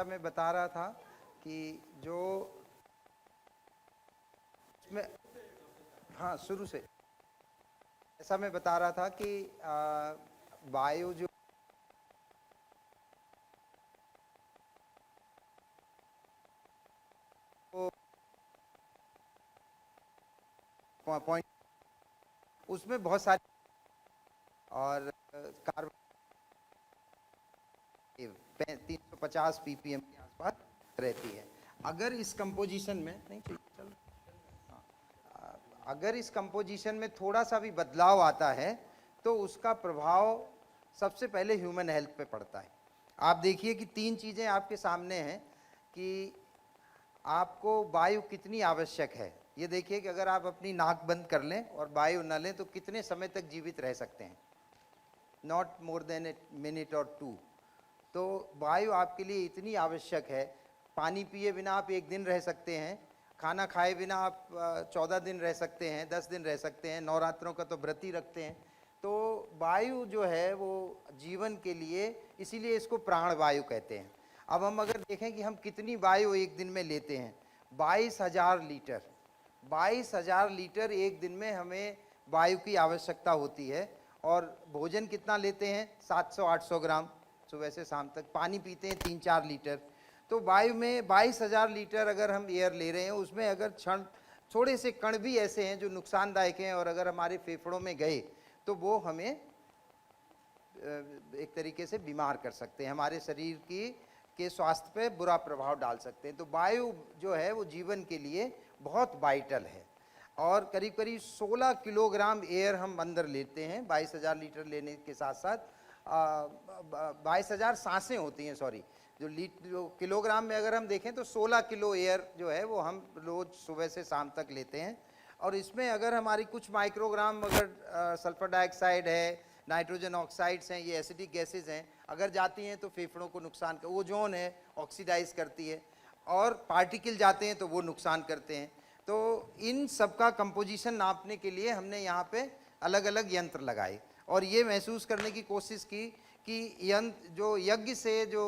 मैं बता रहा था कि जो इसमें, हाँ शुरू से ऐसा मैं बता रहा था कि वायु जो पॉइंट उसमें बहुत सारी और कार्बन 350 ppm के आसपास रहती है। अगर इस कंपोजिशन में नहीं चल अगर इस कंपोजिशन में थोड़ा सा भी बदलाव आता है तो उसका प्रभाव सबसे पहले ह्यूमन हेल्थ पे पड़ता है। आप देखिए कि तीन चीज़ें आपके सामने हैं कि आपको वायु कितनी आवश्यक है। ये देखिए कि अगर आप अपनी नाक बंद कर लें और वायु न लें तो कितने समय तक जीवित रह सकते हैं, not more than a minute और 2। तो वायु आपके लिए इतनी आवश्यक है। पानी पिए बिना आप 1 दिन रह सकते हैं, खाना खाए बिना आप 14 दिन रह सकते हैं, 10 दिन रह सकते हैं, नवरात्रों का तो व्रत ही रखते हैं। तो वायु जो है वो जीवन के लिए, इसीलिए इसको प्राण वायु कहते हैं। अब हम अगर देखें कि हम कितनी वायु एक दिन में लेते हैं, 22,000 लीटर। 22,000 लीटर एक दिन में हमें वायु की आवश्यकता होती है। और भोजन कितना लेते हैं, 700-800 ग्राम सुबह से शाम तक। पानी पीते हैं 3-4 लीटर। तो वायु में 22,000 लीटर अगर हम एयर ले रहे हैं, उसमें अगर थोड़े से कण भी ऐसे हैं जो नुकसानदायक हैं और अगर हमारे फेफड़ों में गए तो वो हमें एक तरीके से बीमार कर सकते हैं, हमारे शरीर के स्वास्थ्य पे बुरा प्रभाव डाल सकते हैं। तो वायु जो है वो जीवन के लिए बहुत वाइटल है। और करीब करीब 16 किलोग्राम एयर हम अंदर लेते हैं 22,000 लीटर लेने के साथ साथ 22,000 सांसें होती हैं, सॉरी, जो किलोग्राम में अगर हम देखें तो 16 किलो एयर जो है वो हम रोज़ सुबह से शाम तक लेते हैं। और इसमें अगर हमारी कुछ माइक्रोग्राम अगर सल्फर डाइऑक्साइड है, नाइट्रोजन ऑक्साइड्स हैं, ये एसिडिक गैसेज हैं, अगर जाती हैं तो फेफड़ों को नुकसान कर, ओजोन है ऑक्सीडाइज करती है, और पार्टिकल जाते हैं तो वो नुकसान करते हैं। तो इन सब का कंपोजिशन नापने के लिए हमने यहाँ पे अलग अलग यंत्र लगाए और ये महसूस करने की कोशिश की कि यंत्र जो यज्ञ से जो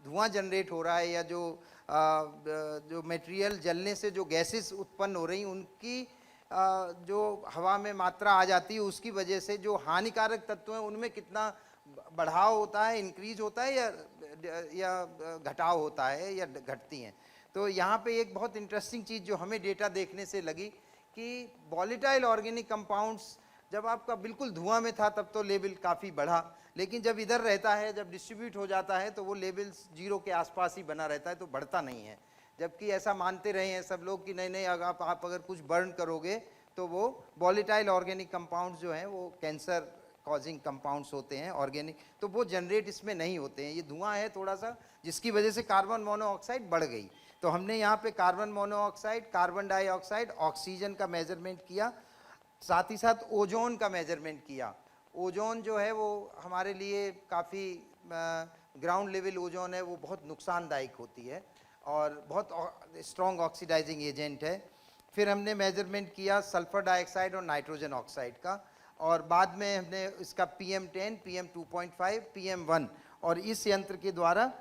धुआं जनरेट हो रहा है या जो मटेरियल जलने से जो गैसेस उत्पन्न हो रही उनकी जो हवा में मात्रा आ जाती है, उसकी वजह से जो हानिकारक तत्व हैं उनमें कितना बढ़ाव होता है, इंक्रीज होता है या घटाव होता है या घटती हैं। तो यहाँ पे एक बहुत इंटरेस्टिंग चीज़ जो हमें डेटा देखने से लगी कि वॉलेटाइल ऑर्गेनिक कंपाउंड्स जब आपका बिल्कुल धुआं में था तब तो लेवल काफ़ी बढ़ा, लेकिन जब इधर रहता है, जब डिस्ट्रीब्यूट हो जाता है तो वो लेवल 0 के आसपास ही बना रहता है, तो बढ़ता नहीं है। जबकि ऐसा मानते रहे हैं सब लोग कि नहीं नहीं, अगर आप अगर कुछ बर्न करोगे तो वो वॉलेटाइल ऑर्गेनिक कंपाउंड्स जो हैं वो कैंसर कॉजिंग कंपाउंड्स होते हैं ऑर्गेनिक, तो वो जनरेट इसमें नहीं होते हैं। ये धुआं है थोड़ा सा जिसकी वजह से कार्बन मोनोऑक्साइड बढ़ गई। तो हमने यहाँ पे carbon monoxide, carbon dioxide, oxygen का मेजरमेंट किया, साथ ही साथ ओजोन का मेजरमेंट किया। ओजोन जो है वो हमारे लिए काफ़ी ग्राउंड लेवल ओजोन है वो बहुत नुकसानदायक होती है और बहुत स्ट्रॉन्ग ऑक्सीडाइजिंग एजेंट है। फिर हमने मेजरमेंट किया सल्फर डाइऑक्साइड और नाइट्रोजन ऑक्साइड का, और बाद में हमने इसका PM10, PM2.5, PM1, और इस यंत्र के द्वारा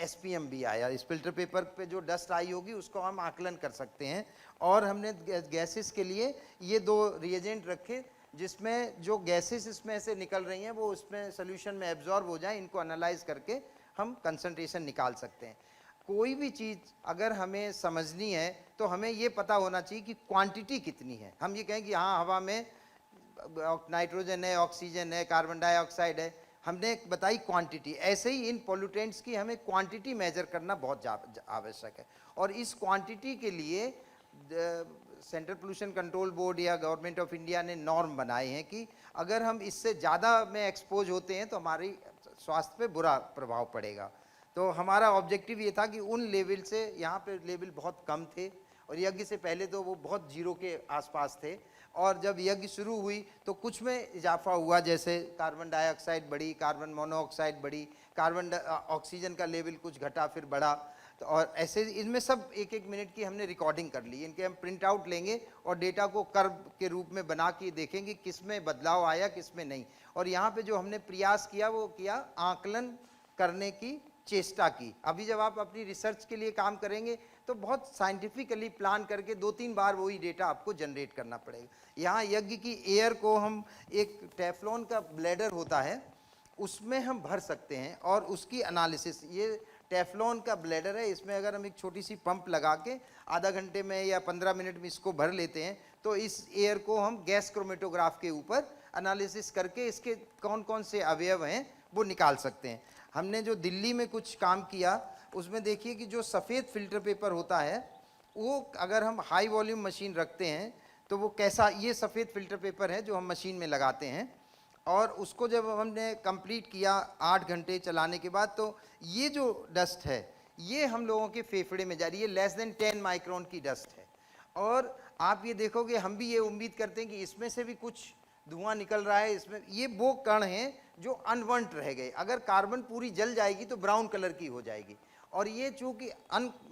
SPM भी आया। इस फिल्टर पेपर पे जो डस्ट आई होगी उसको हम आकलन कर सकते हैं। और हमने गैसेस के लिए ये 2 रिएजेंट रखे जिसमें जो गैसेस इसमें से निकल रही हैं वो उसमें सोल्यूशन में एब्जॉर्ब हो जाए, इनको एनालाइज करके हम कंसंट्रेशन निकाल सकते हैं। कोई भी चीज़ अगर हमें समझनी है तो हमें ये पता होना चाहिए कि क्वांटिटी कितनी है। हम ये कहें कि हाँ हवा में नाइट्रोजन है, ऑक्सीजन है, कार्बन डाइऑक्साइड है, हमने बताई क्वांटिटी। ऐसे ही इन पोल्यूटेंट्स की हमें क्वांटिटी मेजर करना बहुत आवश्यक है। और इस क्वांटिटी के लिए सेंट्रल पोल्यूशन कंट्रोल बोर्ड या गवर्नमेंट ऑफ इंडिया ने नॉर्म बनाए हैं कि अगर हम इससे ज़्यादा में एक्सपोज होते हैं तो हमारी स्वास्थ्य पे बुरा प्रभाव पड़ेगा। तो हमारा ऑब्जेक्टिव ये था कि उन लेवल से, यहाँ पे लेवल बहुत कम थे और यज्ञ से पहले तो वो बहुत 0 के आसपास थे, और जब यज्ञ शुरू हुई तो कुछ में इजाफा हुआ, जैसे कार्बन डाइऑक्साइड बढ़ी, कार्बन मोनोऑक्साइड बढ़ी, ऑक्सीजन का लेवल कुछ घटा फिर बढ़ा। तो और ऐसे इनमें सब 1-1 मिनट की हमने रिकॉर्डिंग कर ली। इनके हम प्रिंट आउट लेंगे और डेटा को कर्व के रूप में बना के देखेंगे किस में बदलाव आया किस में नहीं। और यहाँ पे जो हमने प्रयास किया वो किया आकलन करने की चेष्टा की। अभी जब आप अपनी रिसर्च के लिए काम करेंगे तो बहुत साइंटिफिकली प्लान करके 2-3 बार वही डेटा आपको जनरेट करना पड़ेगा। यहाँ यज्ञ की एयर को हम एक टेफ्लॉन का ब्लैडर होता है उसमें हम भर सकते हैं और उसकी एनालिसिस, ये टेफ्लॉन का ब्लैडर है, इसमें अगर हम एक छोटी सी पंप लगा के आधा घंटे में या 15 मिनट में इसको भर लेते हैं तो इस एयर को हम गैस क्रोमेटोग्राफ के ऊपर एनालिसिस करके इसके कौन कौन से अवयव हैं वो निकाल सकते हैं। हमने जो दिल्ली में कुछ काम किया उसमें देखिए कि जो सफ़ेद फिल्टर पेपर होता है वो अगर हम हाई वॉल्यूम मशीन रखते हैं तो वो कैसा, ये सफ़ेद फिल्टर पेपर है जो हम मशीन में लगाते हैं और उसको जब हमने कंप्लीट किया 8 घंटे चलाने के बाद तो ये जो डस्ट है ये हम लोगों के फेफड़े में जा रही है, लेस देन 10 माइक्रोन की डस्ट है। और आप ये देखोगे, हम भी ये उम्मीद करते हैं कि इसमें से भी कुछ धुआं निकल रहा है, इसमें ये वो कण हैं जो अनवंट रह गए। अगर कार्बन पूरी जल जाएगी तो ब्राउन कलर की हो जाएगी और ये चूँकि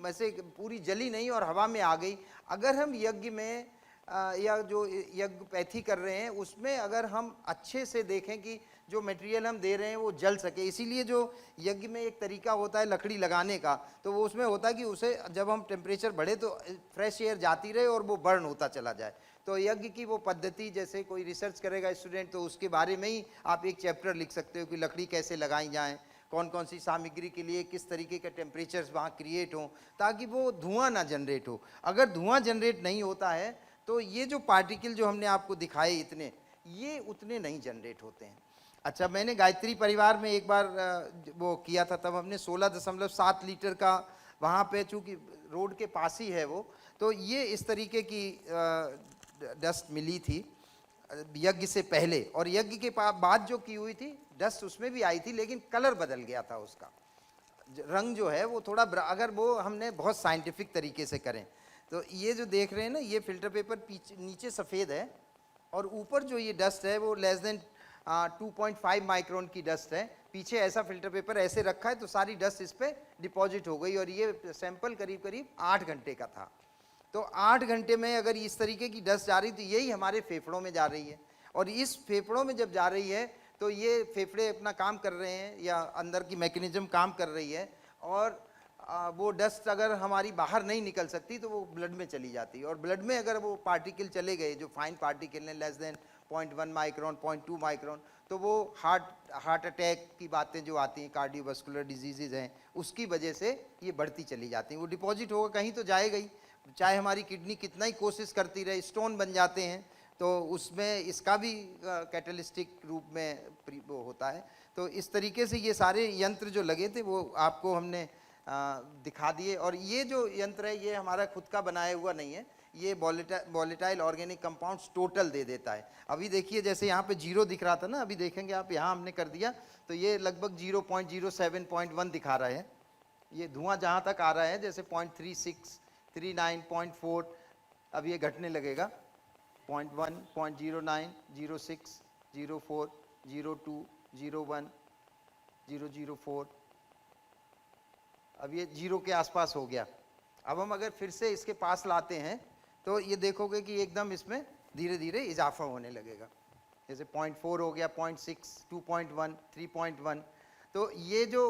वैसे पूरी जली नहीं और हवा में आ गई, अगर हम यज्ञ में या जो यज्ञ पैथी कर रहे हैं उसमें अगर हम अच्छे से देखें कि जो मटेरियल हम दे रहे हैं वो जल सके, इसीलिए जो यज्ञ में एक तरीका होता है लकड़ी लगाने का, तो वो उसमें होता है कि उसे जब हम टेम्परेचर बढ़े तो फ्रेश एयर जाती रहे और वो बर्न होता चला जाए। तो यज्ञ की वो पद्धति, जैसे कोई रिसर्च करेगा स्टूडेंट तो उसके बारे में ही आप एक चैप्टर लिख सकते हो कि लकड़ी कैसे लगाई जाए, कौन कौन सी सामग्री के लिए किस तरीके का टेम्परेचर्स वहाँ क्रिएट हों ताकि वो धुआं ना जनरेट हो। अगर धुआं जनरेट नहीं होता है तो ये जो पार्टिकल जो हमने आपको दिखाए इतने, ये उतने नहीं जनरेट होते हैं। अच्छा, मैंने गायत्री परिवार में एक बार वो किया था, तब हमने 16.7 लीटर का वहाँ पे, चूँकि रोड के पास ही है वो, तो ये इस तरीके की डस्ट मिली थी यज्ञ से पहले, और यज्ञ के बाद जो की हुई थी डस्ट उसमें भी आई थी लेकिन कलर बदल गया था, उसका रंग जो है वो थोड़ा, अगर वो हमने बहुत साइंटिफिक तरीके से करें तो ये जो देख रहे हैं ना, ये फिल्टर पेपर पीछे नीचे सफ़ेद है और ऊपर जो ये डस्ट है वो लेस देन 2.5 माइक्रोन की डस्ट है। पीछे ऐसा फिल्टर पेपर ऐसे रखा है तो सारी डस्ट इस पर डिपॉजिट हो गई और ये सैंपल करीब करीब 8 घंटे का था। तो 8 घंटे में अगर इस तरीके की डस्ट जा रही तो यही हमारे फेफड़ों में जा रही है और इस फेफड़ों में जब जा रही है तो ये फेफड़े अपना काम कर रहे हैं या अंदर की मैकेनिज्म काम कर रही है और वो डस्ट अगर हमारी बाहर नहीं निकल सकती तो वो ब्लड में चली जाती है और ब्लड में अगर वो पार्टिकल चले गए जो फाइन पार्टिकल हैं लेस देन 0.1 माइक्रोन 0.2 माइक्रोन, तो वो हार्ट अटैक की बातें जो आती हैं, कार्डियोवास्कुलर डिजीज़ हैं, उसकी वजह से ये बढ़ती चली जाती हैं। वो डिपॉजिट होगा कहीं तो जाएगा ही, चाहे हमारी किडनी कितना ही कोशिश करती रहे, स्टोन बन जाते हैं तो उसमें इसका भी कैटलिस्टिक रूप में वो होता है। तो इस तरीके से ये सारे यंत्र जो लगे थे वो आपको हमने दिखा दिए। और ये जो यंत्र है ये हमारा खुद का बनाया हुआ नहीं है, ये वॉलेटाइल ऑर्गेनिक कंपाउंड्स टोटल दे देता है। अभी देखिए जैसे यहाँ पे 0 दिख रहा था ना, अभी देखेंगे आप, यहाँ हमने कर दिया तो ये लगभग 0.07.1 दिखा रहा है। ये धुआं जहाँ तक आ रहा है जैसे 0.36, 39, 0.4, अब ये घटने लगेगा 0.1, 0.09, 0.6, 0.4, 0.2, 0.1, 0.04, अब ये 0 के आसपास हो गया। अब हम अगर फिर से इसके पास लाते हैं तो ये देखोगे कि एकदम इसमें धीरे धीरे इजाफा होने लगेगा, जैसे 0.4 हो गया, 0.6, 2.1, 3.1। तो ये जो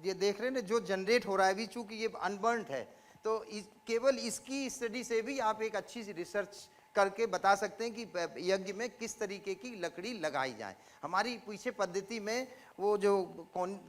ये देख रहे हैं ना जो जनरेट हो रहा है अभी, चूँकि ये अनबर्न्ड है तो केवल इसकी स्टडी से भी आप एक अच्छी सी रिसर्च करके बता सकते हैं कि यज्ञ में किस तरीके की लकड़ी लगाई जाए। हमारी पीछे पद्धति में वो जो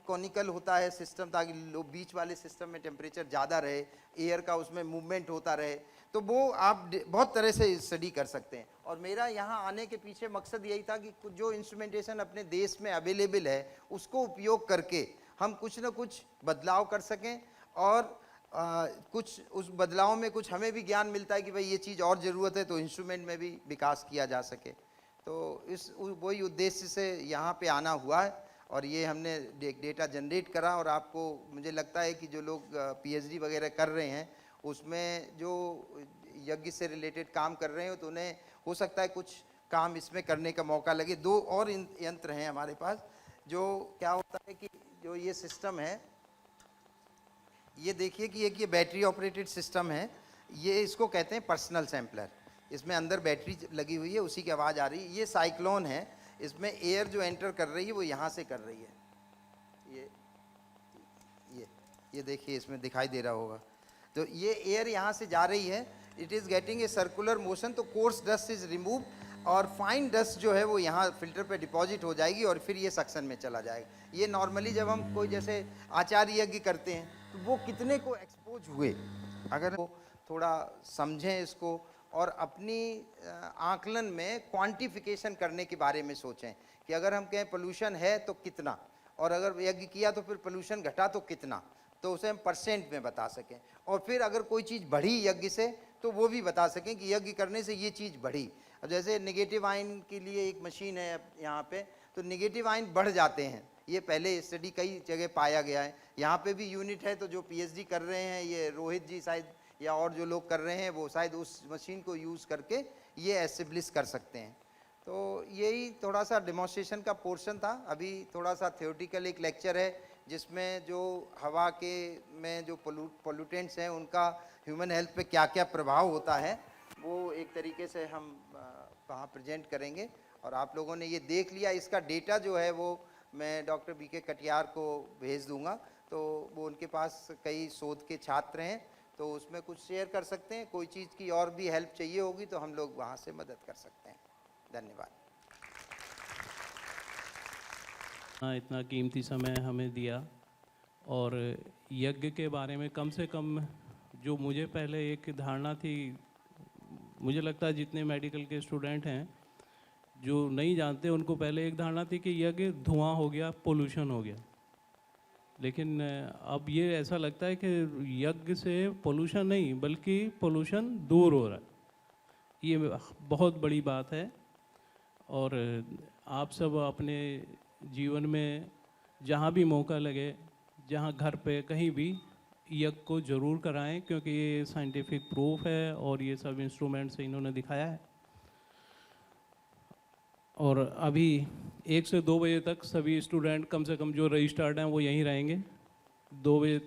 कॉनिकल होता है सिस्टम, ताकि बीच वाले सिस्टम में टेम्परेचर ज़्यादा रहे, एयर का उसमें मूवमेंट होता रहे, तो वो आप बहुत तरह से स्टडी कर सकते हैं। और मेरा यहाँ आने के पीछे मकसद यही था कि जो इंस्ट्रूमेंटेशन अपने देश में अवेलेबल है उसको उपयोग करके हम कुछ ना कुछ बदलाव कर सकें और कुछ उस बदलाव में कुछ हमें भी ज्ञान मिलता है कि भाई ये चीज़ और ज़रूरत है तो इंस्ट्रूमेंट में भी विकास किया जा सके। तो इस वही उद्देश्य से यहाँ पे आना हुआ है और ये हमने डेटा जनरेट करा। और आपको मुझे लगता है कि जो लोग पीएचडी वगैरह कर रहे हैं उसमें जो यज्ञ से रिलेटेड काम कर रहे हो तो उन्हें हो सकता है कुछ काम इसमें करने का मौका लगे। 2 और यंत्र हैं हमारे पास, जो क्या होता है कि जो ये सिस्टम है, ये देखिए कि एक ये बैटरी ऑपरेटेड सिस्टम है, ये इसको कहते हैं पर्सनल सैम्पलर। इसमें अंदर बैटरी लगी हुई है, उसी की आवाज़ आ रही है। ये साइक्लोन है, इसमें एयर जो एंटर कर रही है वो यहाँ से कर रही है, ये देखिए इसमें दिखाई दे रहा होगा, तो ये एयर यहाँ से जा रही है, it is getting a circular motion, तो कोर्स डस्ट इज रिमूव और फाइन डस्ट जो है वो यहाँ फिल्टर पे डिपॉजिट हो जाएगी और फिर ये सक्शन में चला जाएगा। ये नॉर्मली जब हम कोई जैसे आचार्य यज्ञ करते हैं तो वो कितने को एक्सपोज हुए, अगर वो थोड़ा समझें इसको और अपनी आकलन में क्वांटिफिकेशन करने के बारे में सोचें कि अगर हम कहें पोल्यूशन है तो कितना, और अगर यज्ञ किया तो फिर पोल्यूशन घटा तो कितना, तो उसे हम परसेंट में बता सकें। और फिर अगर कोई चीज़ बढ़ी यज्ञ से तो वो भी बता सकें कि यज्ञ करने से ये चीज़ बढ़ी। अब जैसे नेगेटिव आयन के लिए एक मशीन है यहाँ पे, तो नेगेटिव आयन बढ़ जाते हैं, ये पहले स्टडी कई जगह पाया गया है। यहाँ पे भी यूनिट है, तो जो पीएचडी कर रहे हैं ये रोहित जी शायद या और जो लोग कर रहे हैं वो शायद उस मशीन को यूज़ करके ये एस्टेब्लिश कर सकते हैं। तो यही थोड़ा सा डेमोन्स्ट्रेशन का पोर्शन था। अभी थोड़ा सा थ्योरेटिकल एक लेक्चर है जिसमें जो हवा के में जो पोल्यूटेंट्स हैं उनका ह्यूमन हेल्थ पे क्या क्या प्रभाव होता है वो एक तरीके से हम वहाँ प्रेजेंट करेंगे। और आप लोगों ने ये देख लिया, इसका डेटा जो है वो मैं डॉक्टर बीके कटियार को भेज दूंगा, तो वो उनके पास कई शोध के छात्र हैं, तो उसमें कुछ शेयर कर सकते हैं। कोई चीज़ की और भी हेल्प चाहिए होगी तो हम लोग वहाँ से मदद कर सकते हैं। धन्यवाद। हाँ, इतना कीमती समय हमें दिया और यज्ञ के बारे में कम से कम जो मुझे पहले एक धारणा थी, मुझे लगता है जितने मेडिकल के स्टूडेंट हैं जो नहीं जानते उनको पहले एक धारणा थी कि यज्ञ धुआं हो गया, पोल्यूशन हो गया। लेकिन अब ये ऐसा लगता है कि यज्ञ से पोल्यूशन नहीं बल्कि पोल्यूशन दूर हो रहा है। ये बहुत बड़ी बात है और आप सब अपने जीवन में जहाँ भी मौका लगे, जहाँ घर पे कहीं भी यज्ञ को ज़रूर कराएं, क्योंकि ये साइंटिफिक प्रूफ है और ये सब इंस्ट्रूमेंट से इन्होंने दिखाया है। और अभी 1 से 2 बजे तक सभी स्टूडेंट कम से कम जो रजिस्टर्ड हैं वो यहीं रहेंगे। 1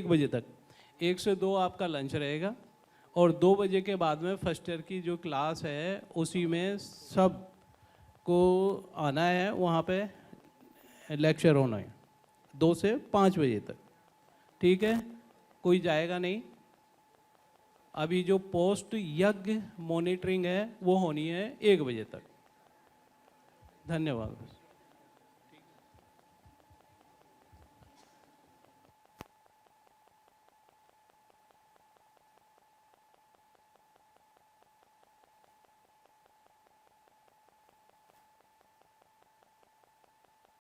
बजे तक 1 से 2 आपका लंच रहेगा और 2 बजे के बाद में फर्स्ट ईयर की जो क्लास है उसी में सब को आना है, वहाँ पे लेक्चर होना है 2 से 5 बजे तक। ठीक है, कोई जाएगा नहीं। अभी जो पोस्ट यज्ञ मॉनिटरिंग है वो होनी है 1 बजे तक। धन्यवाद।